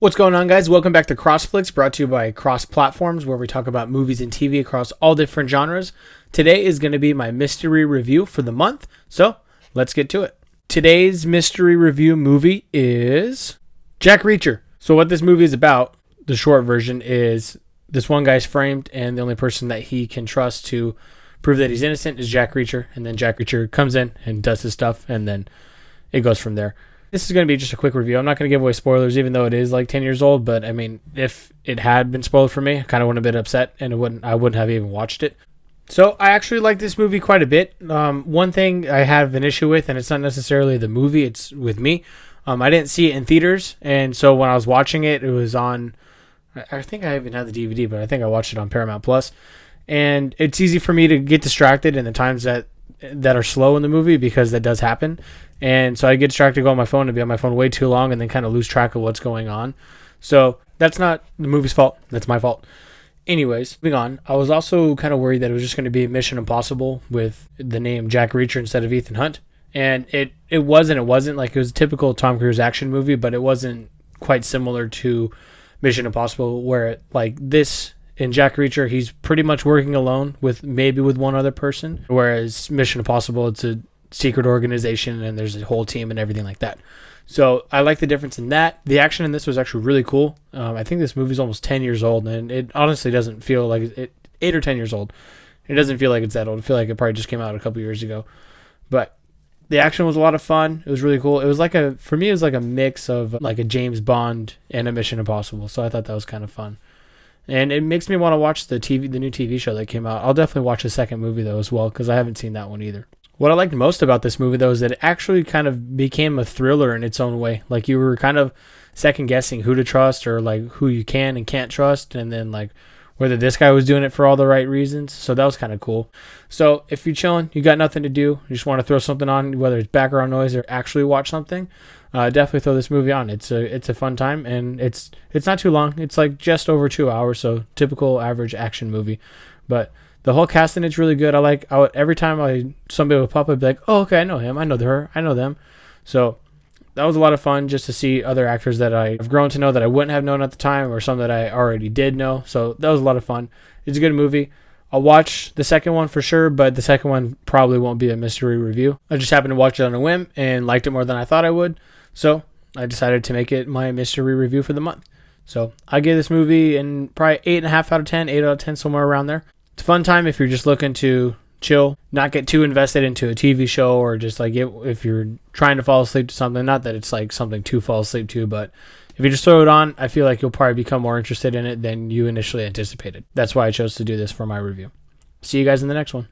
What's going on, guys? Welcome back to CrossFlix, brought to you by Cross Platforms, where we talk about movies and TV across all different genres. Today is going to be my mystery review for the month, so let's get to it. Today's mystery review movie is Jack Reacher. So what this movie is about, the short version, is this one guy's framed, and the only person that he can trust to prove that he's innocent is Jack Reacher, and then Jack Reacher comes in and does his stuff, and then it goes from there. This is going to be just a quick review. I'm not going to give away spoilers, even though it is like 10 years old. But I mean, if it had been spoiled for me, I kind of would have been upset, and I wouldn't have even watched it. So I actually like this movie quite a bit. One thing I have an issue with, and it's not necessarily the movie, it's with me. I didn't see it in theaters, and so when I was watching it, it was on. I think I even had the DVD, but I think I watched it on Paramount Plus. And it's easy for me to get distracted in the times that are slow in the movie, because that does happen. And so I get distracted, go on my phone, and be on my phone way too long, and then kind of lose track of what's going on. So that's not the movie's fault. That's my fault. Anyways, moving on. I was also kind of worried that it was just going to be Mission Impossible with the name Jack Reacher instead of Ethan Hunt. And it wasn't. It wasn't like it was a typical Tom Cruise action movie, but it wasn't quite similar to Mission Impossible, where like this in Jack Reacher, he's pretty much working alone with maybe with one other person. Whereas Mission Impossible, it's a secret organization and there's a whole team and everything like that. So I like the difference in that. The action in this was actually really cool. I think this movie's almost 10 years old, and it honestly doesn't feel like it 8 or 10 years old. It doesn't feel like it's that old. I feel like it probably just came out a couple years ago. But the action was a lot of fun. It was really cool. It was like for me, it was like a mix of like a James Bond and a Mission Impossible. So I thought that was kind of fun. And it makes me want to watch the new TV show that came out. I'll definitely watch the second movie though as well, because I haven't seen that one either. What I liked most about this movie, though, is that it actually kind of became a thriller in its own way. Like, you were kind of second guessing who to trust, or like who you can and can't trust, and then like whether this guy was doing it for all the right reasons. So that was kind of cool. So if you're chilling, you got nothing to do, you just want to throw something on, whether it's background noise or actually watch something, definitely throw this movie on. It's a fun time, and it's not too long. It's like just over 2 hours, so typical average action movie. But the whole cast in it's really good. Every time somebody would pop up, I'd be like, oh, okay, I know him, I know her, I know them. So that was a lot of fun, just to see other actors that I've grown to know that I wouldn't have known at the time, or some that I already did know. So that was a lot of fun. It's a good movie. I'll watch the second one for sure, but the second one probably won't be a mystery review. I just happened to watch it on a whim and liked it more than I thought I would. So I decided to make it my mystery review for the month. So I give this movie probably 8.5 out of 10, 8 out of 10, somewhere around there. It's a fun time if you're just looking to chill, not get too invested into a TV show, or just like if you're trying to fall asleep to something. Not that it's like something to fall asleep to, but if you just throw it on, I feel like you'll probably become more interested in it than you initially anticipated. That's why I chose to do this for my review. See you guys in the next one.